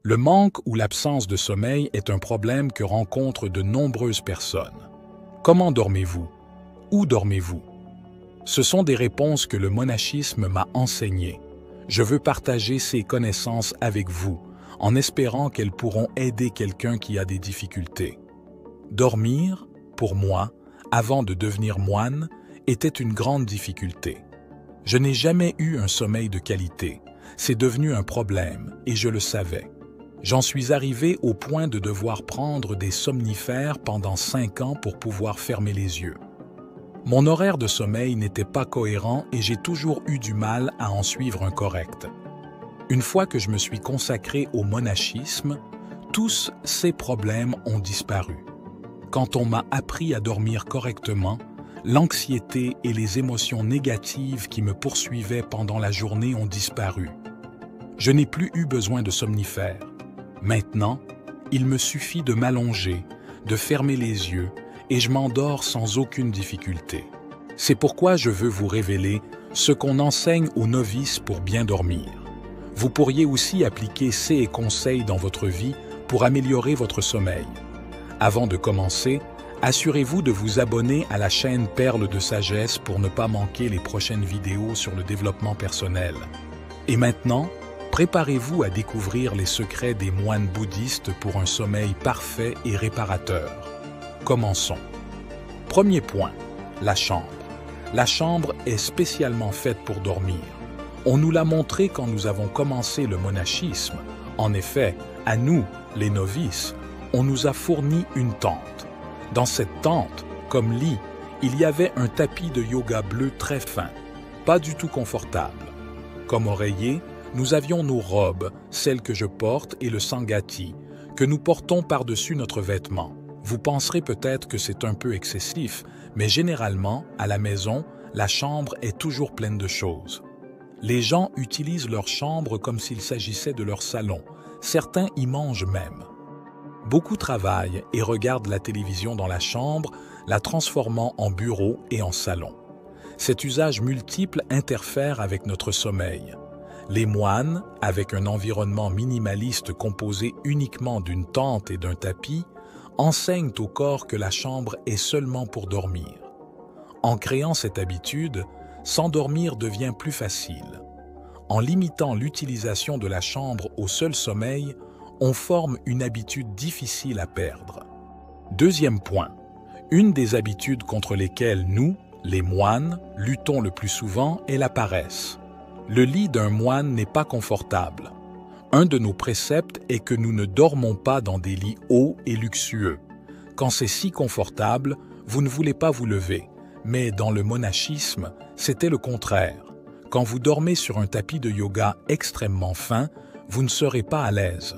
Le manque ou l'absence de sommeil est un problème que rencontrent de nombreuses personnes. Comment dormez-vous? Où dormez-vous? Ce sont des réponses que le monachisme m'a enseignées. Je veux partager ces connaissances avec vous, en espérant qu'elles pourront aider quelqu'un qui a des difficultés. Dormir, pour moi, avant de devenir moine, était une grande difficulté. Je n'ai jamais eu un sommeil de qualité. C'est devenu un problème, et je le savais. J'en suis arrivé au point de devoir prendre des somnifères pendant 5 ans pour pouvoir fermer les yeux. Mon horaire de sommeil n'était pas cohérent et j'ai toujours eu du mal à en suivre un correct. Une fois que je me suis consacré au monachisme, tous ces problèmes ont disparu. Quand on m'a appris à dormir correctement, l'anxiété et les émotions négatives qui me poursuivaient pendant la journée ont disparu. Je n'ai plus eu besoin de somnifères. Maintenant, il me suffit de m'allonger, de fermer les yeux, et je m'endors sans aucune difficulté. C'est pourquoi je veux vous révéler ce qu'on enseigne aux novices pour bien dormir. Vous pourriez aussi appliquer ces conseils dans votre vie pour améliorer votre sommeil. Avant de commencer, assurez-vous de vous abonner à la chaîne Perles de Sagesse pour ne pas manquer les prochaines vidéos sur le développement personnel. Et maintenant, préparez-vous à découvrir les secrets des moines bouddhistes pour un sommeil parfait et réparateur. Commençons. Premier point, la chambre. La chambre est spécialement faite pour dormir. On nous l'a montré quand nous avons commencé le monachisme. En effet, à nous, les novices, on nous a fourni une tente. Dans cette tente, comme lit, il y avait un tapis de yoga bleu très fin, pas du tout confortable. Comme oreiller, nous avions nos robes, celles que je porte, et le sangati, que nous portons par-dessus notre vêtement. Vous penserez peut-être que c'est un peu excessif, mais généralement, à la maison, la chambre est toujours pleine de choses. Les gens utilisent leur chambre comme s'il s'agissait de leur salon. Certains y mangent même. Beaucoup travaillent et regardent la télévision dans la chambre, la transformant en bureau et en salon. Cet usage multiple interfère avec notre sommeil. Les moines, avec un environnement minimaliste composé uniquement d'une tente et d'un tapis, enseignent au corps que la chambre est seulement pour dormir. En créant cette habitude, s'endormir devient plus facile. En limitant l'utilisation de la chambre au seul sommeil, on forme une habitude difficile à perdre. Deuxième point, une des habitudes contre lesquelles nous, les moines, luttons le plus souvent est la paresse. Le lit d'un moine n'est pas confortable. Un de nos préceptes est que nous ne dormons pas dans des lits hauts et luxueux. Quand c'est si confortable, vous ne voulez pas vous lever. Mais dans le monachisme, c'était le contraire. Quand vous dormez sur un tapis de yoga extrêmement fin, vous ne serez pas à l'aise.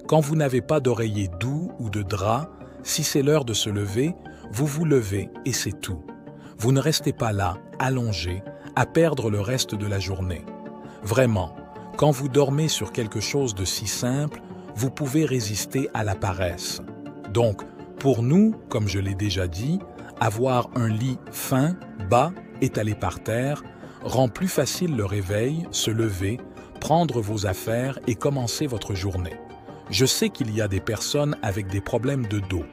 Quand vous n'avez pas d'oreiller doux ou de drap, si c'est l'heure de se lever, vous vous levez et c'est tout. Vous ne restez pas là, allongé, à perdre le reste de la journée. Vraiment, quand vous dormez sur quelque chose de si simple, vous pouvez résister à la paresse. Donc, pour nous, comme je l'ai déjà dit, avoir un lit fin, bas, étalé par terre, rend plus facile le réveil, se lever, prendre vos affaires et commencer votre journée. Je sais qu'il y a des personnes avec des problèmes de dos.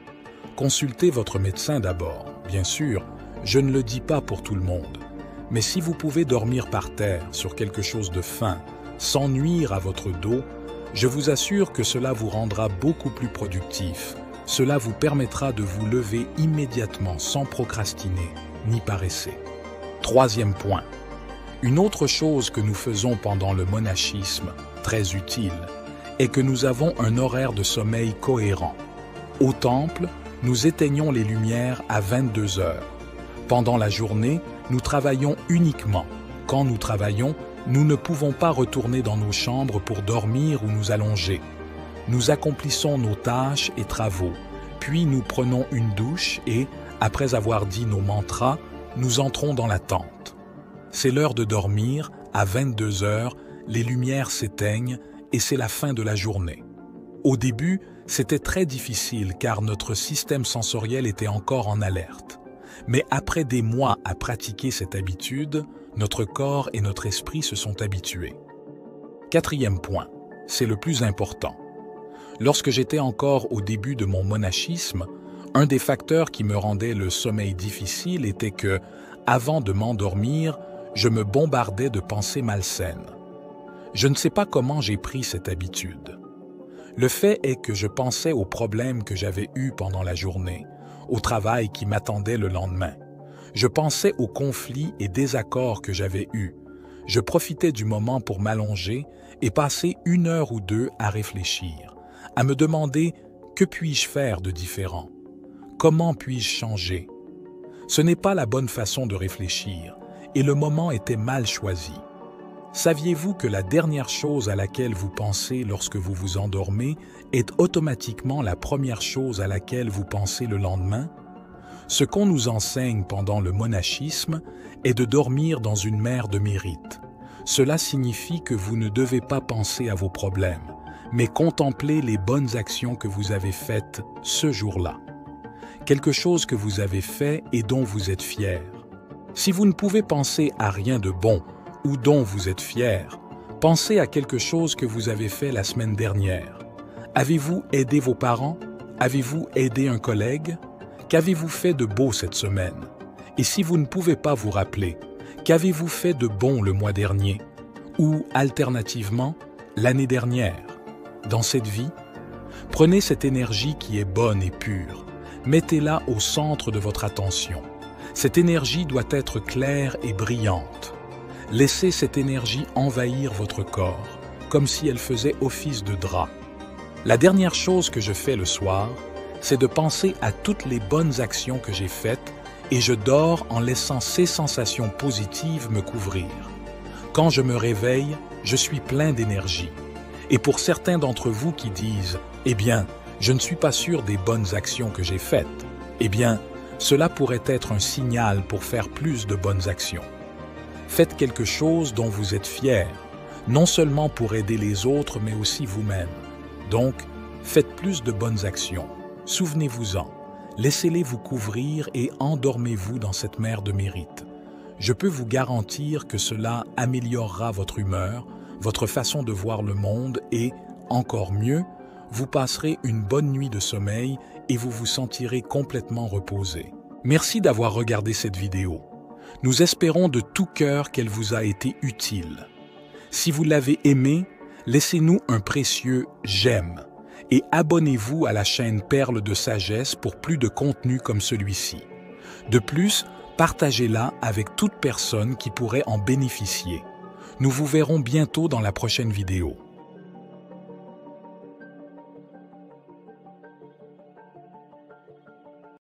Consultez votre médecin d'abord. Bien sûr, je ne le dis pas pour tout le monde. Mais si vous pouvez dormir par terre sur quelque chose de fin, sans nuire à votre dos, je vous assure que cela vous rendra beaucoup plus productif. Cela vous permettra de vous lever immédiatement sans procrastiner ni paresser. Troisième point. Une autre chose que nous faisons pendant le monachisme, très utile, est que nous avons un horaire de sommeil cohérent. Au temple, nous éteignons les lumières à 22 heures. Pendant la journée, nous travaillons uniquement. Quand nous travaillons, nous ne pouvons pas retourner dans nos chambres pour dormir ou nous allonger. Nous accomplissons nos tâches et travaux, puis nous prenons une douche et, après avoir dit nos mantras, nous entrons dans la tente. C'est l'heure de dormir, à 22 heures, les lumières s'éteignent et c'est la fin de la journée. Au début, c'était très difficile car notre système sensoriel était encore en alerte. Mais après des mois à pratiquer cette habitude, notre corps et notre esprit se sont habitués. Quatrième point, c'est le plus important. Lorsque j'étais encore au début de mon monachisme, un des facteurs qui me rendait le sommeil difficile était que, avant de m'endormir, je me bombardais de pensées malsaines. Je ne sais pas comment j'ai pris cette habitude. Le fait est que je pensais aux problèmes que j'avais eus pendant la journée, au travail qui m'attendait le lendemain. Je pensais aux conflits et désaccords que j'avais eus. Je profitais du moment pour m'allonger et passer 1 heure ou 2 à réfléchir, à me demander que puis-je faire de différent? Comment puis-je changer? Ce n'est pas la bonne façon de réfléchir, et le moment était mal choisi. Saviez-vous que la dernière chose à laquelle vous pensez lorsque vous vous endormez est automatiquement la première chose à laquelle vous pensez le lendemain? Ce qu'on nous enseigne pendant le monachisme est de dormir dans une mer de mérite. Cela signifie que vous ne devez pas penser à vos problèmes, mais contempler les bonnes actions que vous avez faites ce jour-là. Quelque chose que vous avez fait et dont vous êtes fier. Si vous ne pouvez penser à rien de bon ou dont vous êtes fier, pensez à quelque chose que vous avez fait la semaine dernière. Avez-vous aidé vos parents? Avez-vous aidé un collègue? Qu'avez-vous fait de beau cette semaine? Et si vous ne pouvez pas vous rappeler, qu'avez-vous fait de bon le mois dernier? Ou, alternativement, l'année dernière? Dans cette vie, prenez cette énergie qui est bonne et pure. Mettez-la au centre de votre attention. Cette énergie doit être claire et brillante. Laissez cette énergie envahir votre corps, comme si elle faisait office de drap. La dernière chose que je fais le soir, c'est de penser à toutes les bonnes actions que j'ai faites et je dors en laissant ces sensations positives me couvrir. Quand je me réveille, je suis plein d'énergie. Et pour certains d'entre vous qui disent « Eh bien, je ne suis pas sûr des bonnes actions que j'ai faites », eh bien, cela pourrait être un signal pour faire plus de bonnes actions. Faites quelque chose dont vous êtes fier, non seulement pour aider les autres, mais aussi vous-même. Donc, faites plus de bonnes actions. Souvenez-vous-en, laissez-les vous couvrir et endormez-vous dans cette mer de mérite. Je peux vous garantir que cela améliorera votre humeur, votre façon de voir le monde et, encore mieux, vous passerez une bonne nuit de sommeil et vous vous sentirez complètement reposé. Merci d'avoir regardé cette vidéo. Nous espérons de tout cœur qu'elle vous a été utile. Si vous l'avez aimée, laissez-nous un précieux « j'aime » et abonnez-vous à la chaîne Perles de Sagesse pour plus de contenu comme celui-ci. De plus, partagez-la avec toute personne qui pourrait en bénéficier. Nous vous verrons bientôt dans la prochaine vidéo.